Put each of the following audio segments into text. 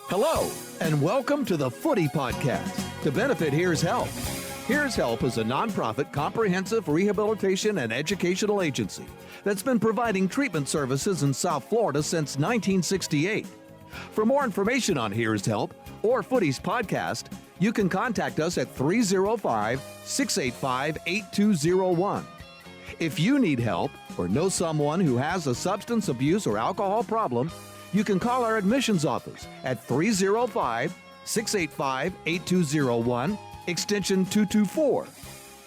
Hello, and welcome to the Footy Podcast. To benefit Here's Help. Here's Help is a nonprofit comprehensive rehabilitation and educational agency that's been providing treatment services in South Florida since 1968. For more information on Here's Help or Footy's podcast, you can contact us at 305-685-8201. If you need help or know someone who has a substance abuse or alcohol problem, you can call our admissions office at 305-685-8201, extension 224.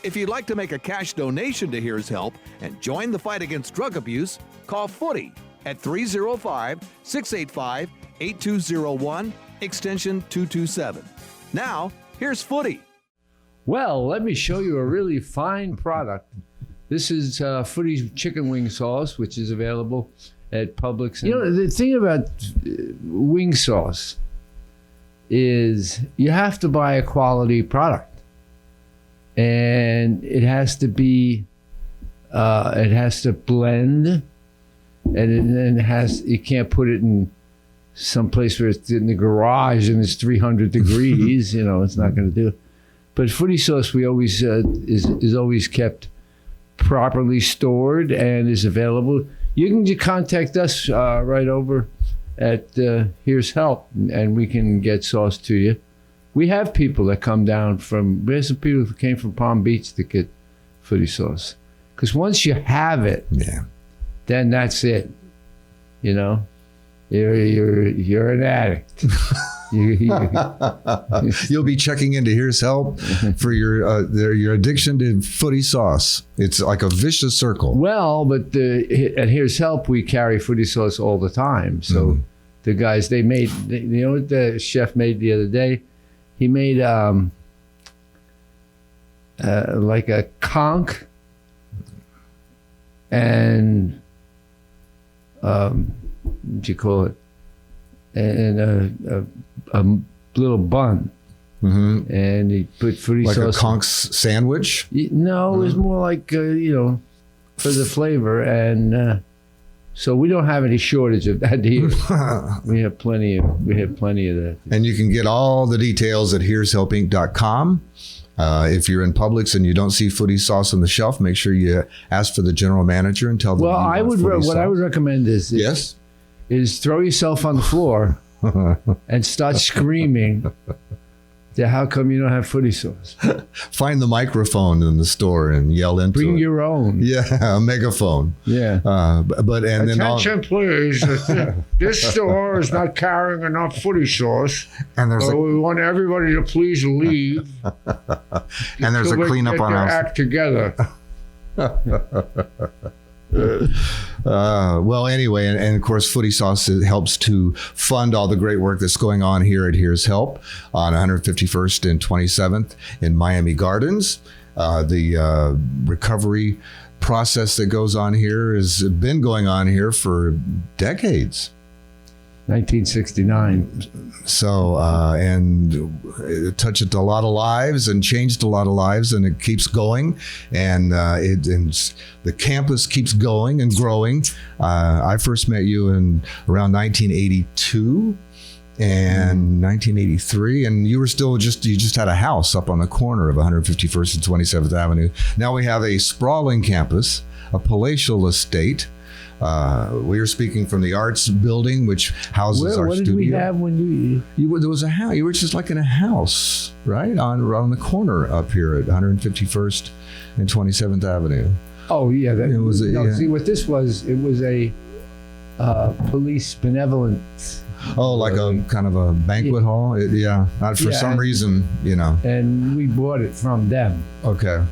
If you'd like to make a cash donation to Here's Help and join the fight against drug abuse, call Footy at 305-685-8201, extension 227. Now, here's Footy. Well, let me show you a really fine product. This is Footy's chicken wing sauce, which is available at Publix. You know, the thing about wing sauce is you have to buy a quality product. And it has to be, it has to blend, and then you can't put it in some place where it's in the garage and it's 300 degrees, you know, it's not going to do. But Footy sauce, we always, is always kept properly stored and is available. You can just contact us right over at Here's Help, and we can get sauce to you. We have people that come down there's some people who came from Palm Beach to get Footy sauce. Because once you have it, then that's it. You know, you're an addict. You'll be checking into Here's Help for your addiction to Footy sauce. It's like a vicious circle. Well, but at Here's Help, we carry Footy sauce all the time. So the guys, you know what the chef made the other day? He made like a conch and what do you call it? And a little bun. Mm-hmm. And he put Footy sauce. Like a conch sandwich? No, it was more like, you know, for the flavor. And so we don't have any shortage of that here. We have plenty of that. And you can get all the details at here'shelpinc.com. If you're in Publix and you don't see Footy sauce on the shelf, make sure you ask for the general manager and tell them. Well, I would recommend is throw yourself on the floor and start screaming. How come you don't have Footy sauce? Find the microphone in the store and yell into it. Bring your own. Yeah, a megaphone. Yeah. Attention, please. This store is not carrying enough Footy sauce. And we want everybody to please leave. And there's a cleanup on us. Act together. Well, anyway, and of course, Footy Sauce helps to fund all the great work that's going on here at Here's Help on 151st and 27th in Miami Gardens. The recovery process that goes on here has been going on here for decades. 1969. So, and it touched a lot of lives and changed a lot of lives, and it keeps going. And the campus keeps going and growing. I first met you in around 1982 and 1983, and you were still you just had a house up on the corner of 151st and 27th Avenue. Now we have a sprawling campus, a palatial estate. We were speaking from the arts building, which houses our studio. What did we have when there was a house? You were just like in a house, right on the corner up here at 151st and 27th Avenue. Oh yeah, See what this was? It was a police benevolent. Oh, like a kind of a banquet hall. For some reason, you know. And we bought it from them. Okay.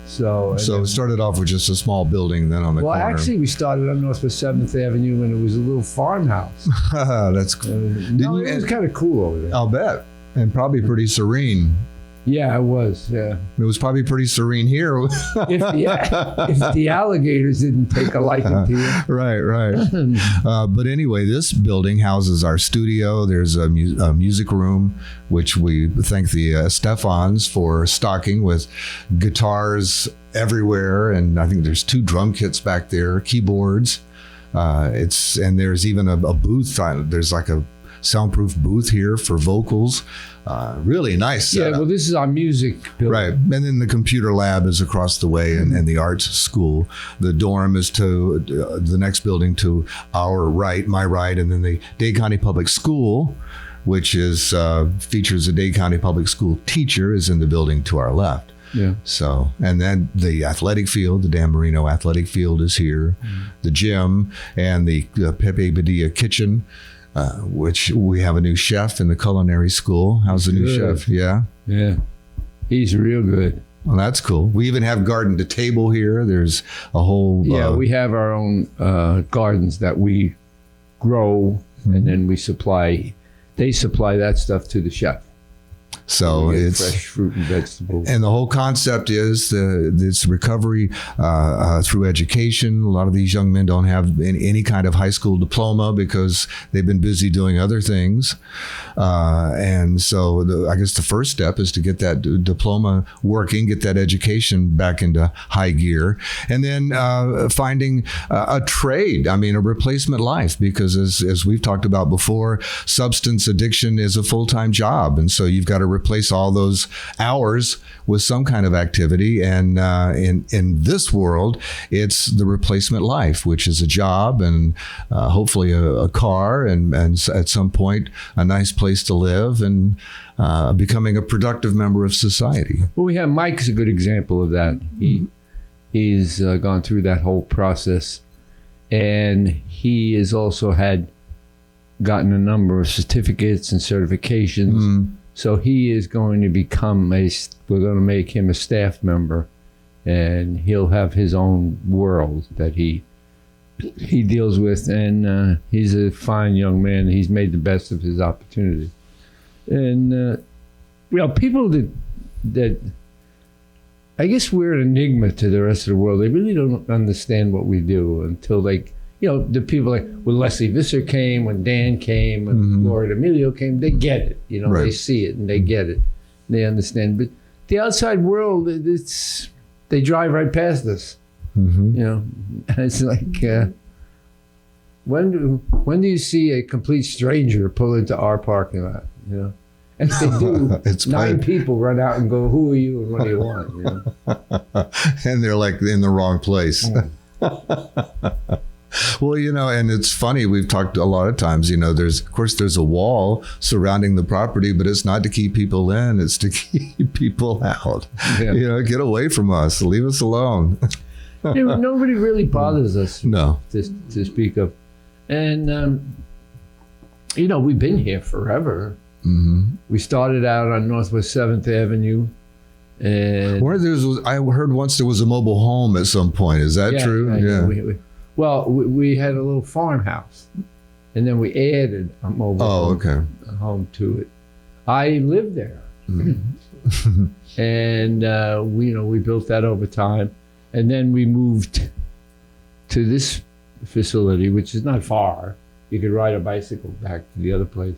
So it started off with just a small building, then on the corner. Well, actually, we started on Northwest 7th Avenue when it was a little farmhouse. That's cool. It was kind of cool over there. I'll bet. And probably pretty serene. Yeah, it was. Yeah. It was probably pretty serene here. if the alligators didn't take a liking to you. Right. But anyway, this building houses our studio. There's a music room, which we thank the Stefans for stocking with guitars everywhere. And I think there's 2 drum kits back there, keyboards. And there's even a booth. There's like a soundproof booth here for vocals. Really nice setup. Yeah, well, this is our music building. Right. And then the computer lab is across the way and the arts school. The dorm is to the next building to our right, my right, and then the Dade County Public School, which is features a Dade County Public School teacher, is in the building to our left. Yeah. So, and then the athletic field, the Dan Marino athletic field is here, the gym, and the Pepe Badilla kitchen, which we have a new chef in the culinary school. How's the new chef? Yeah. Yeah. He's real good. Well, that's cool. We even have garden to table here. There's a whole... Yeah, we have our own gardens that we grow, and then we supply... They supply that stuff to the chef. So it's fresh fruit and vegetables. And the whole concept is this recovery through education. A lot of these young men don't have any kind of high school diploma because they've been busy doing other things. And so I guess the first step is to get that diploma working, get that education back into high gear, and then finding a trade. I mean, a replacement life, because as we've talked about before, substance addiction is a full-time job. And so you've got to replace all those hours with some kind of activity. And in this world, it's the replacement life, which is a job and hopefully a car and at some point a nice place to live and becoming a productive member of society. Well, we have Mike's a good example of that. He's gone through that whole process, and he has also gotten a number of certificates and certifications. So he is going to become we're going to make him a staff member, and he'll have his own world that he deals with. And he's a fine young man. He's made the best of his opportunity. And, people that I guess we're an enigma to the rest of the world. They really don't understand what we do until the people when Leslie Visser came, when Dan came, when Laura D'Amelio came, they get it. Right. They see it and they get it. They understand. But the outside world, they drive right past us. And it's like, when do you see a complete stranger pull into our parking lot? And if they do, It's 9 people run out and go, "Who are you and what do you want?" And they're like in the wrong place. Well, and it's funny, we've talked a lot of times, there's a wall surrounding the property, but it's not to keep people in, it's to keep people out. Yeah. Get away from us, leave us alone. Nobody really bothers us. No. To speak of. And, we've been here forever. We started out on Northwest 7th Avenue. And I heard once there was a mobile home at some point. Is that true? Yeah. We had a little farmhouse, and then we added a mobile home to it. I lived there, and we built that over time, and then we moved to this facility, which is not far. You could ride a bicycle back to the other place,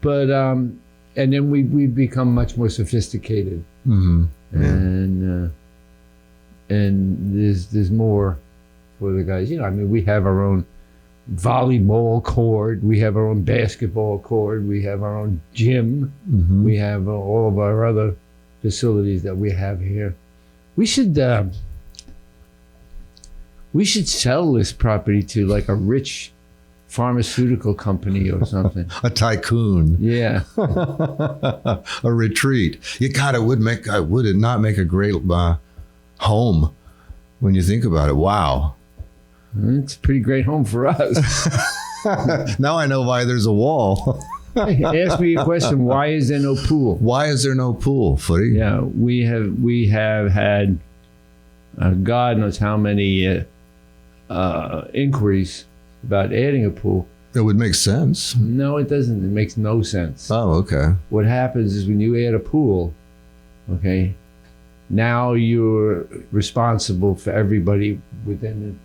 but and then we become much more sophisticated, and there's more for the guys. We have our own volleyball court, we have our own basketball court, we have our own gym, we have all of our other facilities that we have here. We should sell this property to like a rich pharmaceutical company or something. A tycoon. Yeah. A retreat. Would it not make a great home when you think about it? Wow. It's a pretty great home for us. Now I know why there's a wall. Ask me a question. Why is there no pool? Why is there no pool, Footy? Yeah, we have had God knows how many inquiries about adding a pool. It would make sense. No, it doesn't. It makes no sense. Oh, okay. What happens is when you add a pool, okay, now you're responsible for everybody within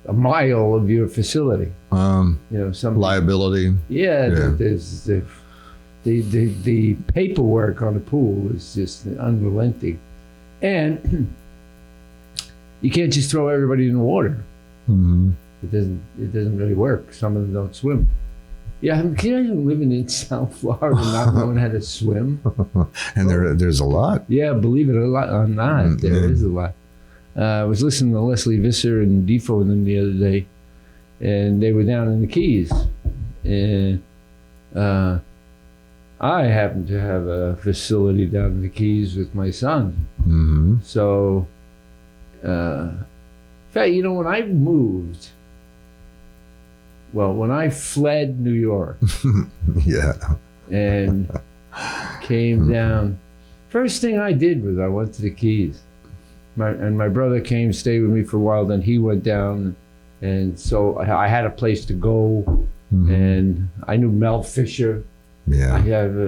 a mile of your facility. Some liability. Yeah. There's the paperwork on the pool is just unrelenting, and you can't just throw everybody in the water. It doesn't really work. Some of them don't swim. Yeah, can you imagine living in South Florida and not knowing how to swim? And there's a lot. Yeah, believe it or not, there is a lot. I was listening to Leslie Visser and Defoe and them the other day, and they were down in the Keys. And I happen to have a facility down in the Keys with my son. Mm-hmm. So, in fact, you know, when I moved, when I fled New York Yeah. and came down, first thing I did was I went to the Keys. My brother came, stayed with me for a while, then he went down, and so I had a place to go, and I knew Mel Fisher. Yeah. I have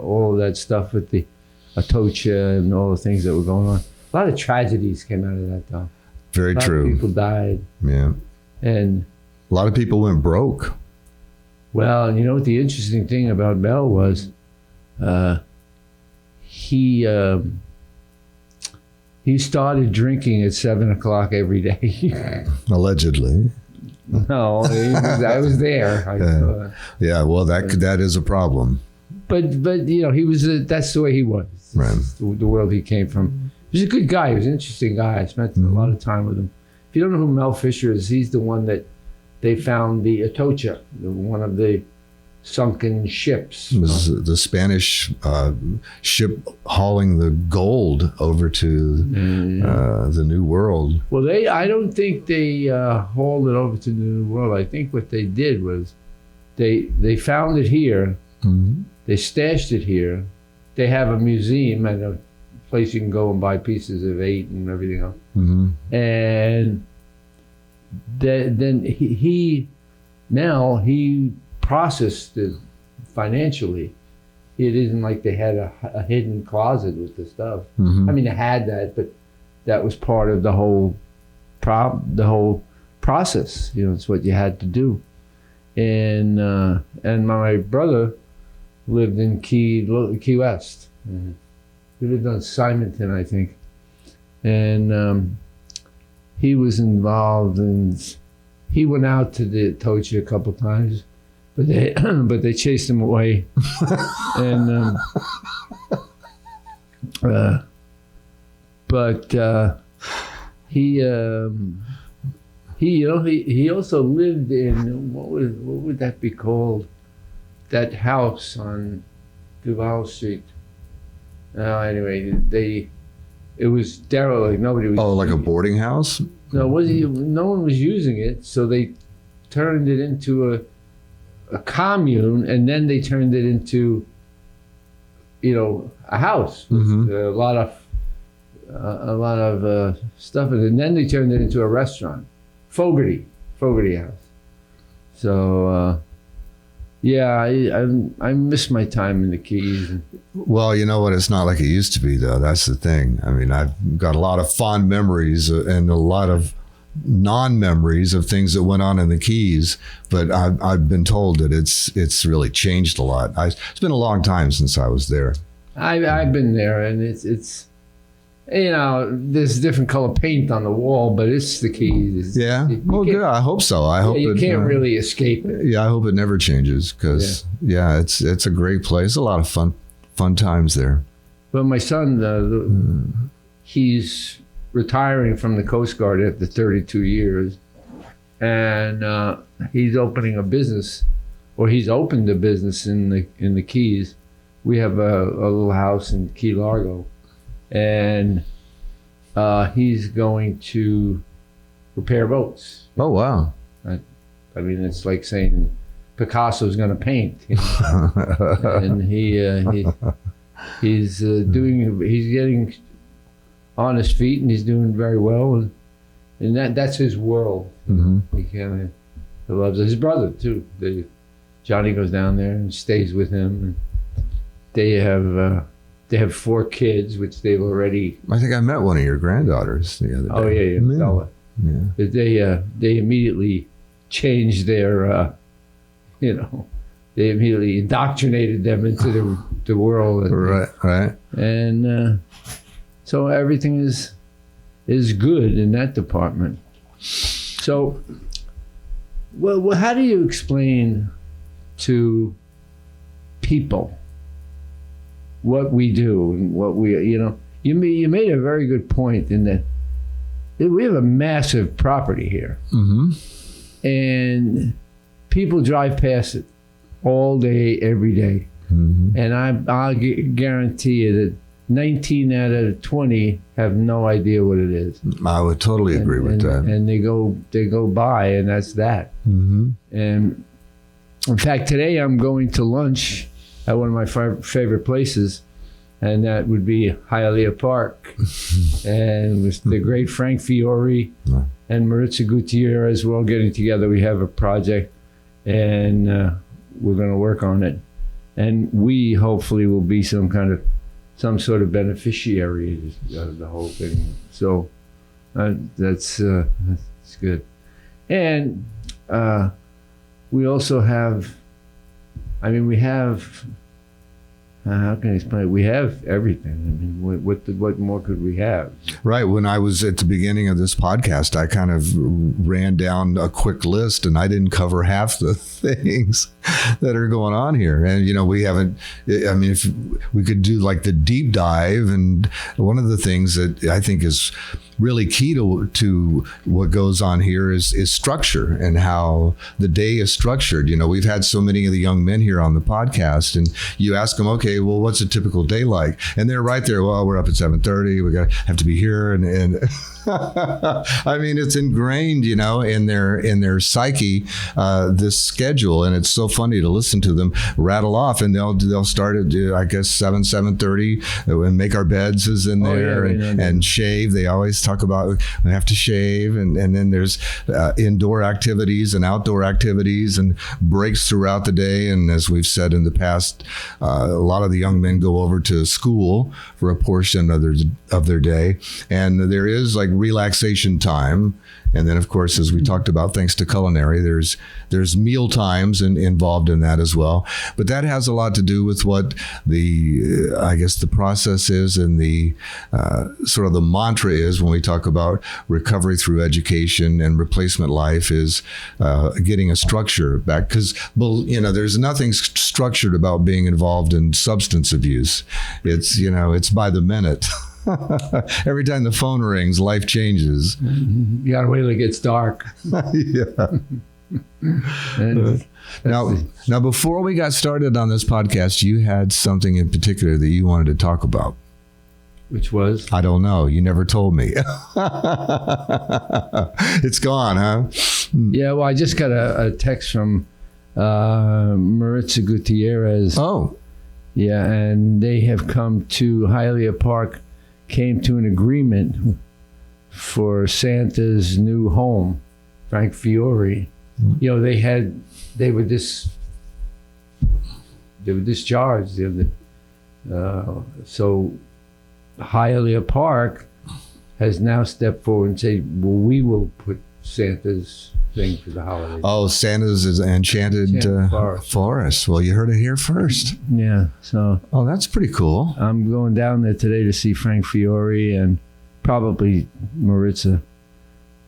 all of that stuff with the Atocha and all the things that were going on. A lot of tragedies came out of that, though. Very true. A lot of people died. Yeah. And a lot of people went broke. Well, you know what the interesting thing about Mel was? He started drinking at 7 o'clock every day. Allegedly. No, I was there. Yeah, well, that is a problem. But you know, he was. That's the way he was. Right. The world he came from. He was a good guy. He was an interesting guy. I spent a lot of time with him. If you don't know who Mel Fisher is, he's the one that they found the Atocha, one of the sunken ships. It was the Spanish ship hauling the gold over to the New World. Well, I don't think they hauled it over to the New World. I think what they did was they found it here. Mm-hmm. They stashed it here. They have a museum and a place you can go and buy pieces of 8 and everything else. Mm-hmm. And then he processed it financially. It isn't like they had a hidden closet with the stuff. Mm-hmm. I mean, they had that, but that was part of the whole process. You know, it's what you had to do. And my brother lived in Key West. Mm-hmm. He lived on Simonton, I think, and he was involved, and he went out to the Atocha a couple times, but they chased him away, and he also lived in what would that be called? That house on Duval Street. Anyway, it was derelict. Nobody was. Oh, like a boarding house? No, no one was using it, so they turned it into a commune, and then they turned it into, a house with a lot of stuff in it, and then they turned it into a restaurant, Fogarty House. So. Yeah, I miss my time in the Keys. Well, you know what? It's not like it used to be, though. That's the thing. I mean, I've got a lot of fond memories and a lot of non-memories of things that went on in the Keys, but I've been told that it's really changed a lot. It's been a long time since I was there. I've been there, and it's there's different color paint on the wall, but it's the Keys. Yeah. Well, good. I hope so. I hope you can't really escape it. Yeah, I hope it never changes because it's a great place. A lot of fun times there. But my son, he's retiring from the Coast Guard after 32 years, and he's opening a business, or he's opened a business in the Keys. We have a little house in Key Largo. And he's going to repair boats. Oh, wow. I mean, it's like saying Picasso's going to paint. And he's getting on his feet, and he's doing very well. And that's his world. Mm-hmm. He loves it. His brother, too. Johnny goes down there and stays with him. And they have 4 kids, which they've already. I think I met one of your granddaughters the other day. Oh yeah, Bella. Yeah. But they immediately changed their, they immediately indoctrinated them into the world. Right. And so everything is good in that department. So, well, how do you explain to people, what we do and what we, you made a very good point in that we have a massive property here. Mm-hmm. And people drive past it all day, every day. Mm-hmm. And I'll guarantee you that 19 out of 20 have no idea what it is. I would totally agree with that. And they go by, and that's that. Mm-hmm. And in fact, today I'm going to lunch at one of my favorite places, and that would be Hialeah Park. And with the great Frank Fiore and Maritza Gutierrez, we're all getting together. We have a project, and we're going to work on it. And we hopefully will be some sort of beneficiary of the whole thing. So that's good. And we also have, how can I explain it? We have everything. I mean, what more could we have? Right. When I was at the beginning of this podcast, I kind of ran down a quick list, and I didn't cover half the things that are going on here. And, we haven't, if we could do like the deep dive, and one of the things that I think is really key to what goes on here is structure and how the day is structured. We've had so many of the young men here on the podcast, and you ask them, okay, well, what's a typical day like? And they're right there. Well, we're up at 7:30. We have to be here, and it's ingrained, in their psyche, this schedule, and it's so funny to listen to them rattle off, and they'll start at 7:30, and make our beds is in there, and shave. They always talk about we have to shave, and then there's indoor activities and outdoor activities and breaks throughout the day. And as we've said in the past, a lot of the young men go over to school for a portion of their day, and there is like relaxation time. And then, of course, as we talked about, thanks to culinary, there's meal times involved in that as well. But that has a lot to do with what the process is, and the sort of the mantra is when we talk about recovery through education and replacement life is getting a structure back. Because, there's nothing structured about being involved in substance abuse. It's by the minute. Every time the phone rings, life changes. You gotta wait till it gets dark. Yeah. Now, before we got started on this podcast, you had something in particular that you wanted to talk about. Which was? I don't know. You never told me. It's gone, huh? Yeah, well, I just got a text from Maritza Gutierrez. Oh. Yeah, and they have come to Hialeah Park, came to an agreement for Santa's new home, Frank Fiore. Mm-hmm. They were discharged. So Hialeah Park has now stepped forward and said, well, we will put Santa's thing for the holidays. Oh, Santa's is Enchanted Forest. Well, you heard it here first. Yeah. So. Oh, that's pretty cool. I'm going down there today to see Frank Fiore and probably Maritza.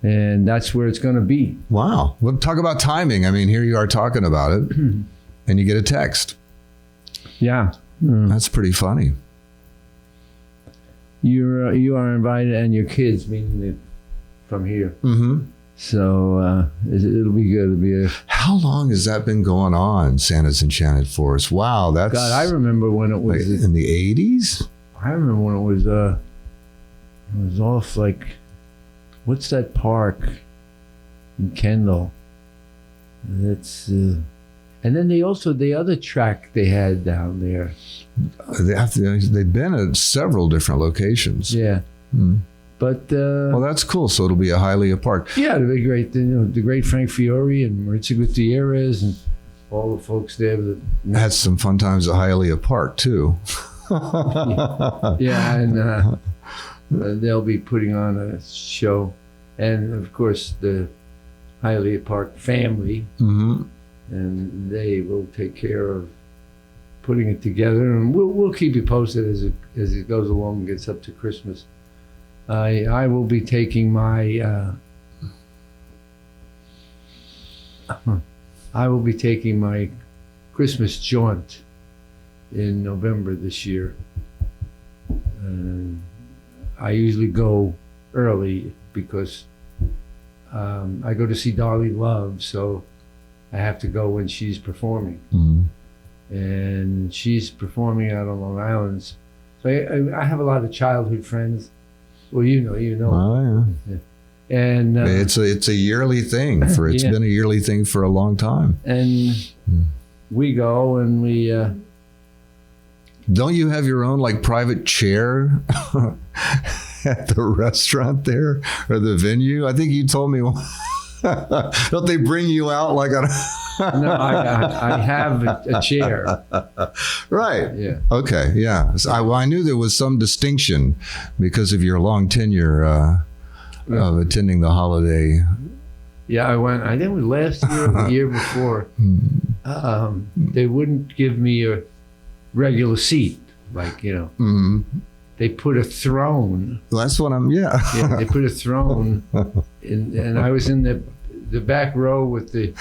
And that's where it's going to be. Wow. Well, talk about timing. Here you are talking about it, and you get a text. Yeah. That's pretty funny. You are invited, and your kids, meaning from here. Mm-hmm. So it'll be good. How long has that been going on, Santa's Enchanted Forest? Wow, that's... God, I remember when it was... in the 80s? I remember when it was off, like... What's that park in Kendall? That's... and then the other track they had down there. They've been at several different locations. Yeah. Mm. But well, that's cool. So it'll be a Hialeah Park. Yeah, it'll be great. The great Frank Fiore and Maritza Gutierrez and all the folks there. Had some fun times at Hialeah Park too. Yeah, and they'll be putting on a show, and of course the Hialeah Park family, and they will take care of putting it together, and we'll keep you posted as it goes along and gets up to Christmas. I will be taking my Christmas jaunt in November this year. I usually go early because I go to see Darlene Love, so I have to go when she's performing. And she's performing out on Long Island. So I have a lot of childhood friends. Well, you know. Oh, yeah. And it's a yearly thing. It's been a yearly thing for a long time. And we go and we. Don't you have your own like private chair at the restaurant there or the venue? I think you told me. Don't they bring you out like a? No, I have a chair. Right. Yeah. Okay. Yeah. So I knew there was some distinction because of your long tenure of attending the holiday. Yeah, I went last year or the year before. They wouldn't give me a regular seat, like, they put a throne. Well, that's what Yeah, they put a throne, and I was in the back row with the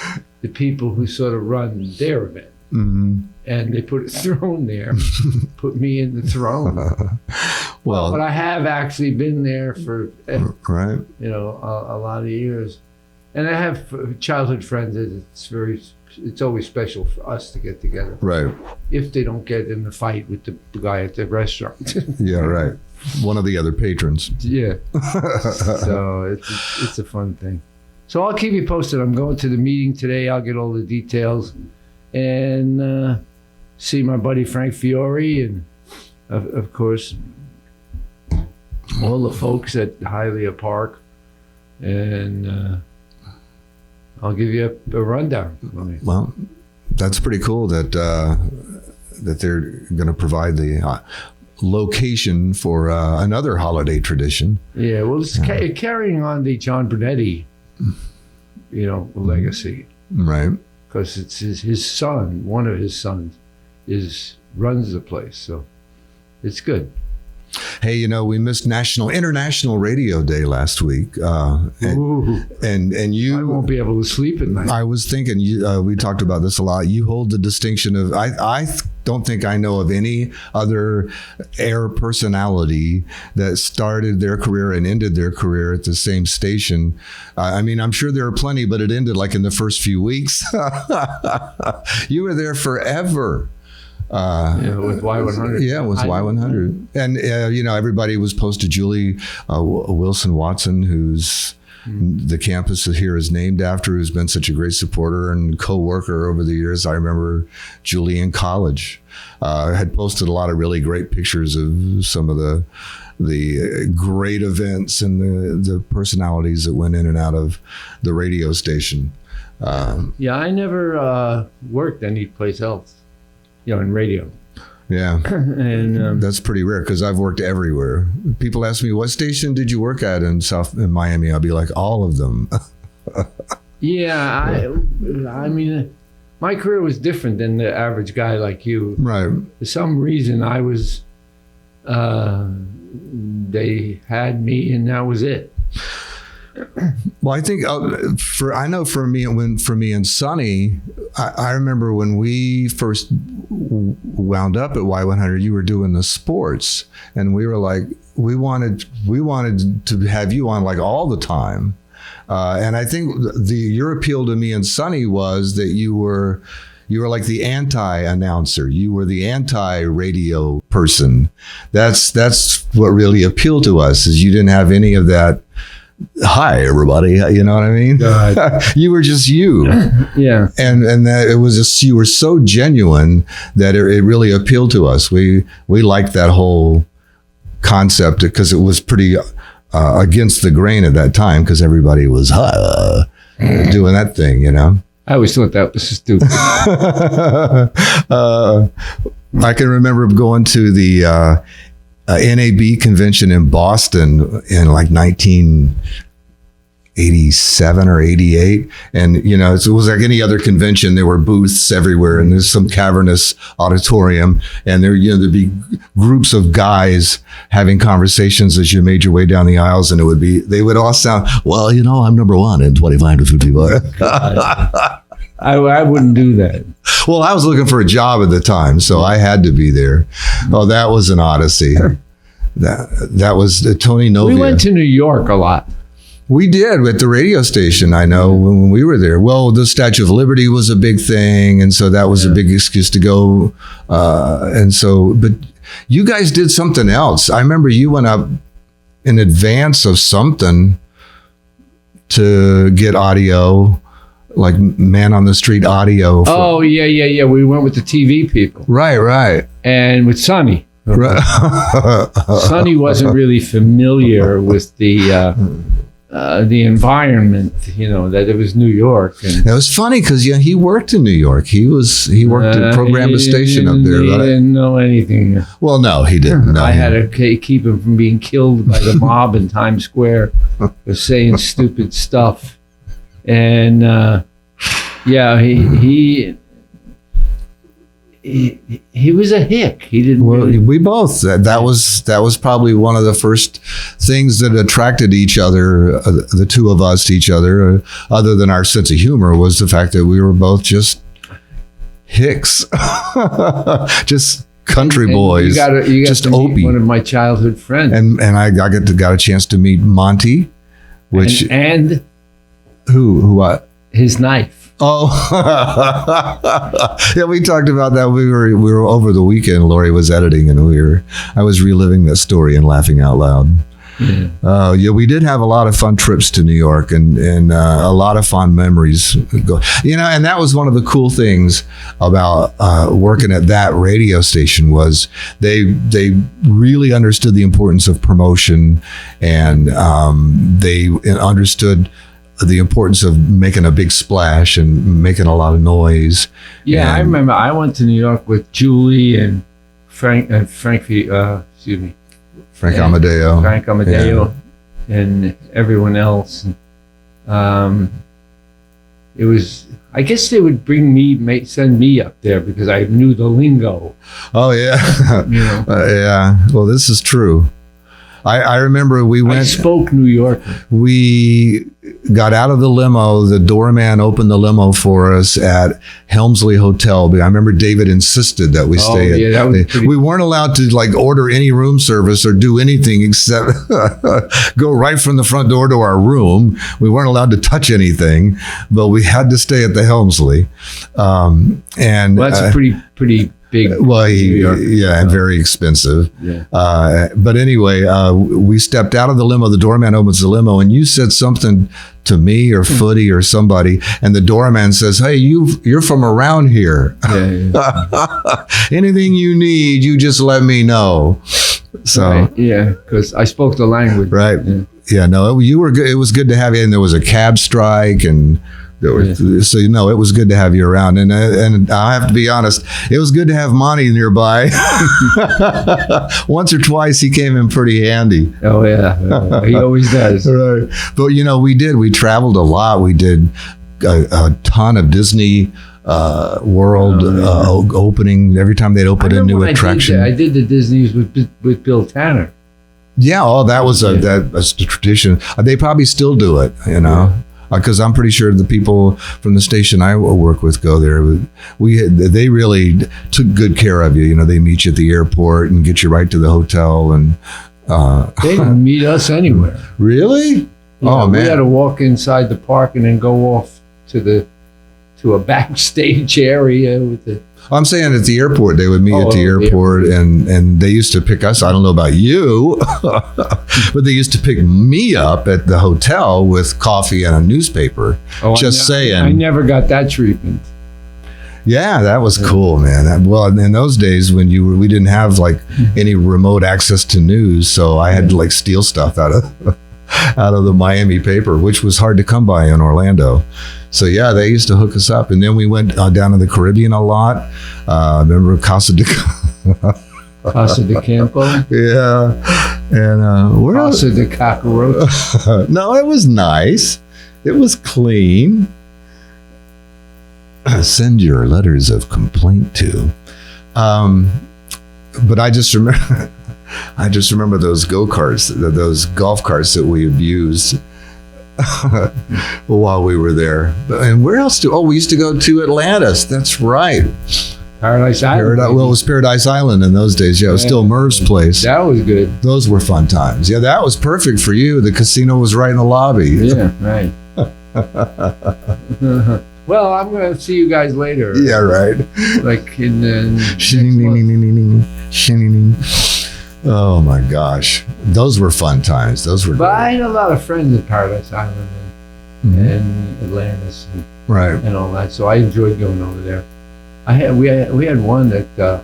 people who sort of run their event. And they put a throne there, put me in the throne. Well, but I have actually been there for right, a lot of years, and I have childhood friends. It's always special for us to get together. Right. If they don't get in a fight with the guy at the restaurant. Yeah, right. One of the other patrons. Yeah. So it's a fun thing. So I'll keep you posted. I'm going to the meeting today. I'll get all the details and see my buddy Frank Fiore and, of course, all the folks at Hialeah Park. And I'll give you a rundown. Well, that's pretty cool that they're going to provide the location for another holiday tradition. Yeah, well, it's carrying on the John Brunetti, legacy. Right. Because it's his son, one of his sons, runs the place, so it's good. Hey, we missed International Radio Day last week, and you. I won't be able to sleep at night. I was thinking, we talked about this a lot. You hold the distinction of I don't think I know of any other air personality that started their career and ended their career at the same station. I mean, I'm sure there are plenty, but it ended like in the first few weeks. You were there forever. With Y100. Yeah, with Y100. And, everybody was posted. Julie Wilson Watson, who's the campus here is named after, who's been such a great supporter and co-worker over the years. I remember Julie in college had posted a lot of really great pictures of some of the great events and the personalities that went in and out of the radio station. I never worked anyplace else. In radio. Yeah. And that's pretty rare because I've worked everywhere. People ask me, what station did you work at in Miami? I'll be like, all of them. Yeah. I mean, my career was different than the average guy like you. Right. For some reason, I was, they had me and that was it. Well, I think for me and Sonny, I remember when we first wound up at Y100, you were doing the sports, and we were like, we wanted to have you on like all the time, and I think your appeal to me and Sonny was that you were like the anti-announcer. You were the anti-radio person. That's what really appealed to us, is you didn't have any of that. Hi, everybody. You know what I mean? You were just you. Yeah. And that it was just, you were so genuine that it really appealed to us. We liked that whole concept because it was pretty against the grain at that time because everybody was doing that thing, I always thought that was stupid. I can remember going to the NAB convention in Boston in like 1987 or 88. And, it was like any other convention. There were booths everywhere and there's some cavernous auditorium. And there'd be groups of guys having conversations as you made your way down the aisles. And they would all sound, well, I'm number one in 25 to 55. I wouldn't do that. Well, I was looking for a job at the time, so I had to be there. Oh, that was an odyssey. That was Tony Novia. We went to New York a lot. We did at the radio station, I know, when we were there. Well, the Statue of Liberty was a big thing, and so that was a big excuse to go. But you guys did something else. I remember you went up in advance of something to get audio, like Man on the Street audio. Oh, yeah. We went with the TV people. Right. And with Sonny. Right. Sonny wasn't really familiar with the environment, that it was New York. And it was funny because he worked in New York. He worked at programmed a station up there. He didn't know anything. Well, no, he didn't know. I had to keep him from being killed by the mob in Times Square for saying stupid stuff. And he was a hick. He didn't. Well, we both. That was probably one of the first things that attracted each other, the two of us to each other, other than our sense of humor, was the fact that we were both just hicks, just country boys. You got just to meet Opie. one of my childhood friends, and I got a chance to meet Monty, which and who what his knife. Oh, yeah. We talked about that. We were over the weekend. Lori was editing, and I was reliving that story and laughing out loud. Yeah. We did have a lot of fun trips to New York, and a lot of fond memories. And that was one of the cool things about working at that radio station was they really understood the importance of promotion, and they understood the importance of making a big splash and making a lot of noise. Yeah, I remember I went to New York with Julie and Frank Amadeo. Frank Amadeo and everyone else. It was, I guess they would send me up there because I knew the lingo. Oh, yeah. Yeah. Well, this is true. I remember I spoke New York. We got out of the limo. The doorman opened the limo for us at Helmsley Hotel. I remember David insisted that we stay we weren't allowed to order any room service or do anything except go right from the front door to our room. We weren't allowed to touch anything, but we had to stay at the Helmsley. And that's a pretty big. Well, and very expensive. Yeah. But anyway, we stepped out of the limo. The doorman opens the limo, and you said something to me or Footy or somebody, and the doorman says, "Hey, you're from around here. Yeah. Anything you need, you just let me know." So right. Yeah, because I spoke the language. Right. Yeah. No, you were good. It was good to have you. And there was a cab strike, and so it was good to have you around, and I have to be honest, it was good to have Monty nearby. Once or twice he came in pretty handy. Oh yeah, he always does. Right, but we traveled a lot. We did a ton of Disney World opening. Every time they'd open a new attraction. I did the Disney's with Bill Tanner. Yeah, that's the tradition. They probably still do it, because I'm pretty sure the people from the station I work with go there. They really took good care of you. They meet you at the airport and get you right to the hotel. And they didn't meet us anywhere. Really? Oh man, we had to walk inside the park and then go off to a backstage area with the. I'm saying at the airport, they would meet at the airport, and they used to pick us. I don't know about you, but they used to pick me up at the hotel with coffee and a newspaper. Saying. I never got that treatment. Yeah, that was cool, man. In those days when we didn't have any remote access to news, so I had to steal stuff out of the Miami paper, which was hard to come by in Orlando. So yeah, they used to hook us up, and then we went down to the Caribbean a lot. Remember Casa de Campo? Yeah, and where Casa de Cockroach? No, it was nice. It was clean. Send your letters of complaint to. But I just remember those go-karts, those golf carts that we abused. while we were there. And where else we used to go to Atlantis. That's right. Paradise Island. Well, it was Paradise Island in those days. Yeah, it was still Merv's place. That was good. Those were fun times. Yeah, that was perfect for you. The casino was right in the lobby. Yeah, right. Well, I'm going to see you guys later. Yeah, right. Like in oh my gosh. Those were fun times. Those were But great. I had a lot of friends at Paradise Island and Atlantis Right. and all that, so I enjoyed going over there. We had one that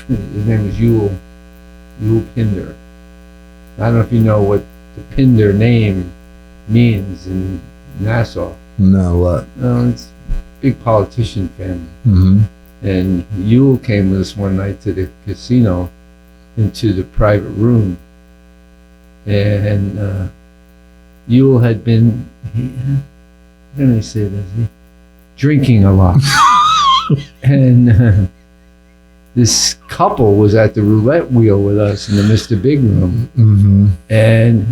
his name was Yule Pinder. I don't know if you know what the Pinder name means in Nassau. No, what? It's a big politician family. Mm-hmm. And Yule came with us one night to the casino into the private room. And Yule had been, how can I say this? Drinking a lot. And this couple was at the roulette wheel with us in the Mr. Big room. Mm-hmm. And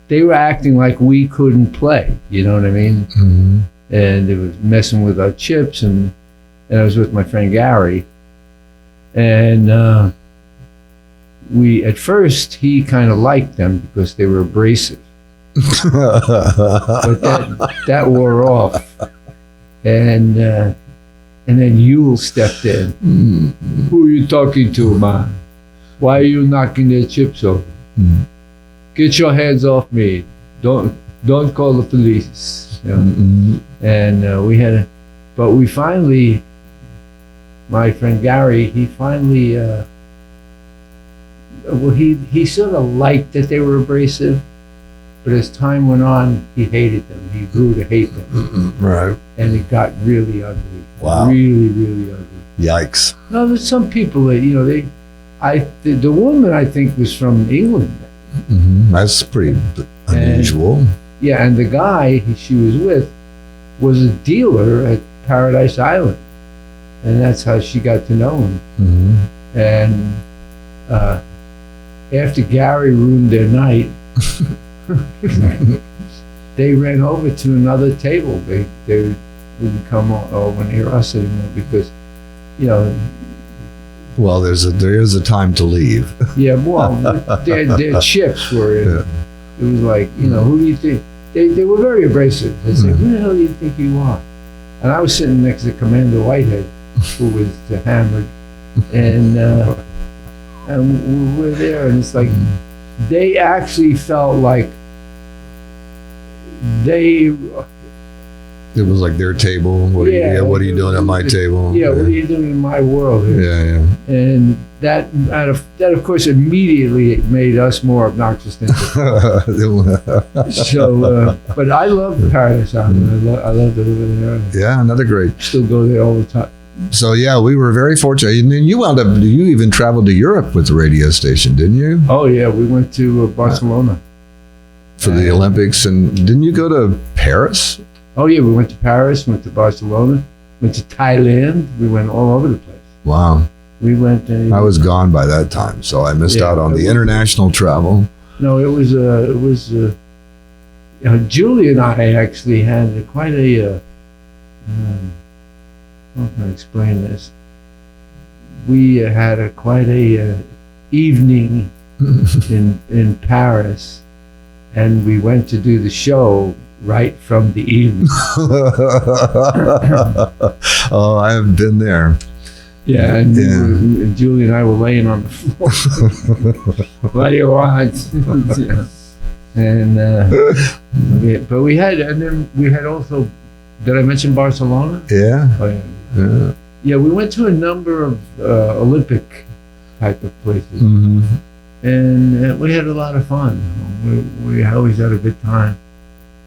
they were acting like we couldn't play, you know what I mean? Mm-hmm. And they was messing with our chips, and I was with my friend Gary. And at first, he kind of liked them because they were abrasive. But that wore off. And then Yule stepped in. Mm-hmm. Who are you talking to, man? Why are you knocking their chips over? Mm-hmm. Get your hands off me. Don't call the police. You know? Mm-hmm. And we finally, my friend Gary, he finally, he sort of liked that they were abrasive, but as time went on, he hated them. He grew to hate them. Mm-hmm. Right. And it got really ugly. Wow. Really, really ugly. Yikes. No, there's some people that, the woman I think was from England. Mm-hmm. That's pretty unusual. Yeah, and the guy she was with was a dealer at Paradise Island, and that's how she got to know him. Mm-hmm. And after Gary ruined their night, they ran over to another table. They didn't come over near us anymore because, Well, there is a time to leave. Yeah, well, their chips were in. Yeah. It was like, who do you think? They were very abrasive. They said, who the hell do you think you are? And I was sitting next to Commander Whitehead, who was hammered, and we're there, and it's like, they actually felt like It was like their table. What are you doing at my table? Yeah, what are you doing in my world here? Yeah. And that of course immediately made us more obnoxious than so. But I love Paradise Island. I love it over there. Yeah, another great. Still go there all the time. So yeah, we were very fortunate. And then you even traveled to Europe with the radio station, didn't you? Oh yeah, we went to Barcelona for the Olympics, and didn't you go to Paris? Oh yeah, we went to Paris, went to Barcelona, went to Thailand. We went all over the place. Wow. We went. I was gone by that time, so I missed out on the international travel. No, it was Julie and I actually had quite a. How can I explain this? We had quite a evening in Paris, and we went to do the show right from the evening. Oh, I have been there. Yeah, and Julie and I were laying on the floor. What do you want? And but we had also. Did I mention Barcelona? Yeah. Oh, yeah. Yeah, we went to a number of Olympic type of places, and we had a lot of fun. We always had a good time,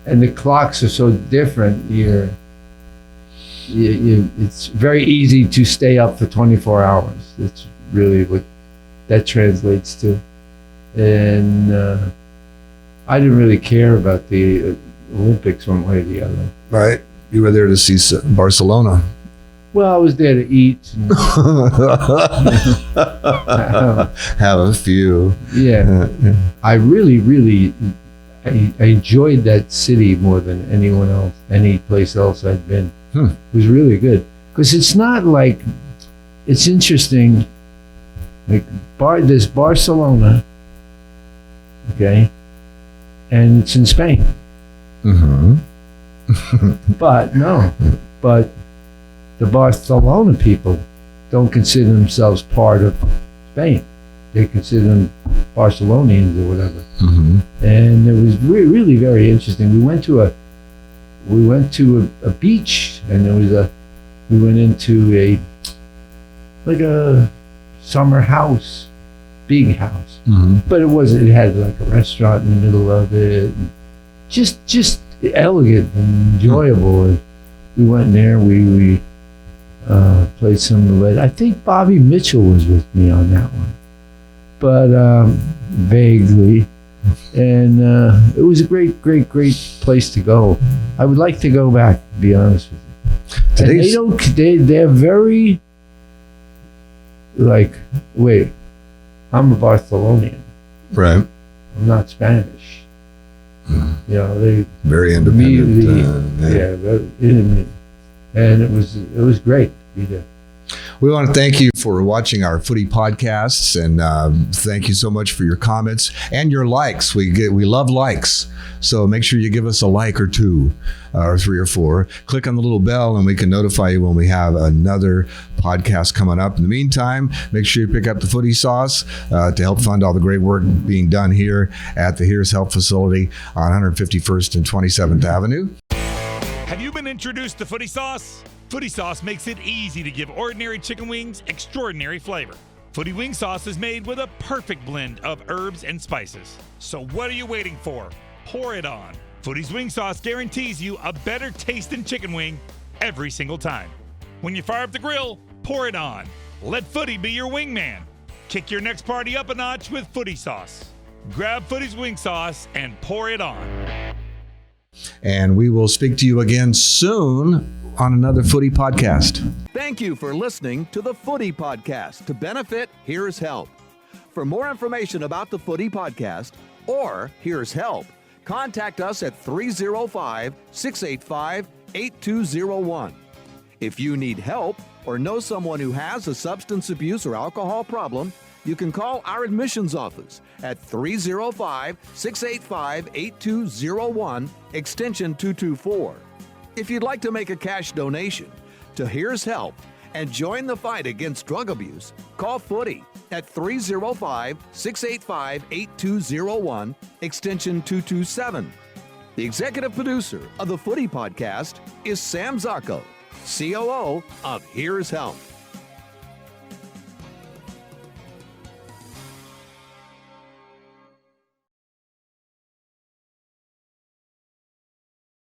and the clocks are so different here. It's very easy to stay up for 24 hours. That's really what that translates to. And I didn't really care about the Olympics one way or the other. Right. You were there to see Barcelona. Well, I was there to eat. And, have a few. Yeah. I really, really, I enjoyed that city more than any place else I'd been. It was really good because it's not like, it's interesting. Like there's Barcelona, okay, and it's in Spain. Mm-hmm. But the Barcelona people don't consider themselves part of Spain. They consider them Barcelonians or whatever. Mm-hmm. And it was really very interesting. We went to a beach, and we went into a summer house, big house. Mm-hmm. But it had like a restaurant in the middle of it. Just elegant and enjoyable. And we went there, we played some roulette. I think Bobby Mitchell was with me on that one, but vaguely. And it was a great place to go. I would like to go back, to be honest with you. And they're very like, wait, I'm a Barcelonian. Right. I'm not Spanish. You know, they very independent. Very independent. And it was great to be there. We want to thank you for watching our Footy podcasts, and thank you so much for your comments and your likes. We love likes, so make sure you give us a like or two, or 3 or 4. Click on the little bell, and we can notify you when we have another podcast coming up. In the meantime, make sure you pick up the Footy Sauce to help fund all the great work being done here at the Here's Help facility on 151st and 27th Avenue. Have you been introduced to Footy Sauce? Footy Sauce makes it easy to give ordinary chicken wings extraordinary flavor. Footy Wing Sauce is made with a perfect blend of herbs and spices. So what are you waiting for? Pour it on. Footy's Wing Sauce guarantees you a better taste in chicken wing every single time. When you fire up the grill, pour it on. Let Footy be your wingman. Kick your next party up a notch with Footy Sauce. Grab Footy's Wing Sauce and pour it on. And we will speak to you again soon on another Footy podcast. Thank you for listening to the Footy Podcast. To benefit, Here's Help. For more information about the Footy Podcast or Here's Help, contact us at 305-685-8201. If you need help or know someone who has a substance abuse or alcohol problem, you can call our admissions office at 305-685-8201, extension 224. If you'd like to make a cash donation to Here's Help and join the fight against drug abuse, call Footy at 305-685-8201, extension 227. The executive producer of the Footy Podcast is Sam Zacco, COO of Here's Help.